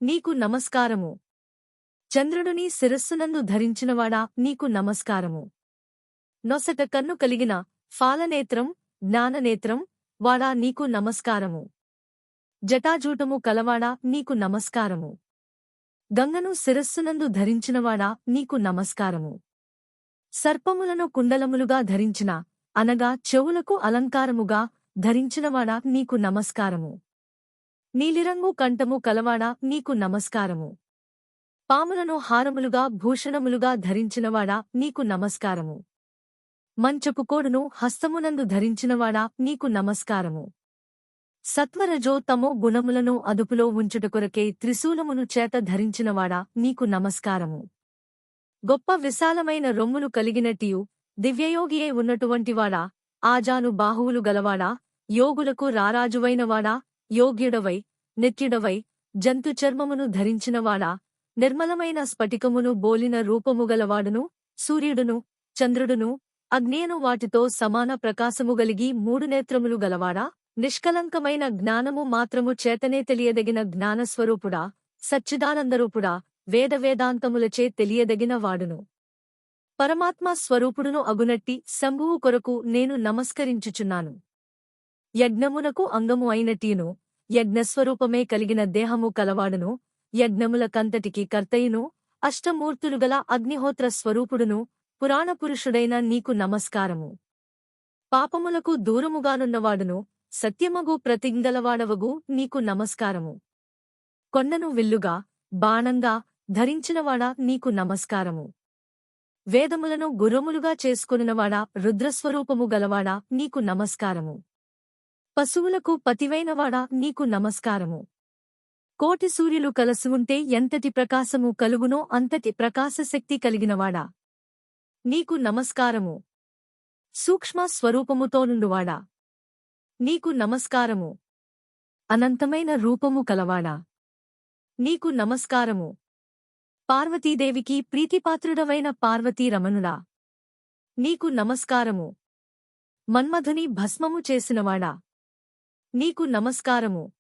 నీకు నమస్కారము. చంద్రుడిని శిరస్సునందు ధరించినవాడా నీకు నమస్కారము. నొసట కన్ను కలిగిన ఫాలనేత్రం జ్ఞాననేత్రం వాడా నీకు నమస్కారము. జటాజూటము కలవాడా నీకు నమస్కారము. గంగను శిరస్సునందు ధరించినవాడా నీకు నమస్కారము. సర్పములను కుండలములుగా ధరించిన అనగా చెవులకు అలంకారముగా ధరించినవాడా నీకు నమస్కారము. నీలిరంగు కంఠము కలవాడా నీకు నమస్కారము. పాములను హారములుగా భూషణములుగా ధరించినవాడా నీకు నమస్కారము. మంచపు కోడును హస్తమునందు ధరించినవాడా నీకు నమస్కారము. సత్వరజో తమో గుణములను అదుపులో ఉంచుట కొరకే త్రిశూలమును చేత ధరించినవాడా నీకు నమస్కారము. గొప్ప విశాలమైన రొమ్ములు కలిగినట్టియు దివ్యయోగియే ఉన్నటువంటివాడా, ఆజాను బాహువులు గలవాడా, యోగులకు రారాజువైనవాడా, యోగ్యుడవై నిత్యుడవై జంతు చర్మమును ధరించినవాడా, నిర్మలమైన స్ఫటికమును బోలిన రూపముగలవాడును, సూర్యుడును చంద్రుడును అగ్నియను వాటితో సమాన ప్రకాశముగలిగి మూడు నేత్రములు గలవాడా, నిష్కలంకమైన జ్ఞానము మాత్రము చేతనే తెలియదగిన జ్ఞానస్వరూపుడా, సచ్చిదానందరూపుడా, వేదవేదాంతములచే తెలియదగిన వాడును. పరమాత్మ స్వరూపుడును అగునట్టి శంభువు కొరకు నేను నమస్కరించుచున్నాను. యజ్ఞమునకు అంగము అయినట్టియును యజ్ఞస్వరూపమే కలిగిన దేహము కలవాడును, యజ్ఞముల కంతటికి కర్తయును, అష్టమూర్తులుగల అగ్నిహోత్ర స్వరూపుడును, పురాణపురుషుడైన నీకు నమస్కారము. పాపములకు దూరముగానున్నవాడును, సత్యమగు ప్రతిజ్ఞలవాడవగు నీకు నమస్కారము. కొండను విల్లుగా బాణంగా ధరించినవాడా నీకు నమస్కారము. వేదములను గుర్రములుగా చేసుకొనినవాడా, రుద్రస్వరూపము గలవాడా నీకు నమస్కారము. పశువులకు పతివైనవాడా నీకు నమస్కారము. కోటి సూర్యులు కలసి ఉంటే ఎంతటి ప్రకాశము కలుగునో అంతటి ప్రకాశశక్తి కలిగినవాడా నీకు నమస్కారము. సూక్ష్మ స్వరూపముతోనుండువాడా నీకు నమస్కారము. అనంతమైన రూపము కలవాడా నీకు నమస్కారము. పార్వతీదేవికి ప్రీతిపాత్రుడవైన పార్వతీరమణుడా నీకు నమస్కారము. మన్మధుని భస్మము చేసినవాడా నీకు నమస్కారము.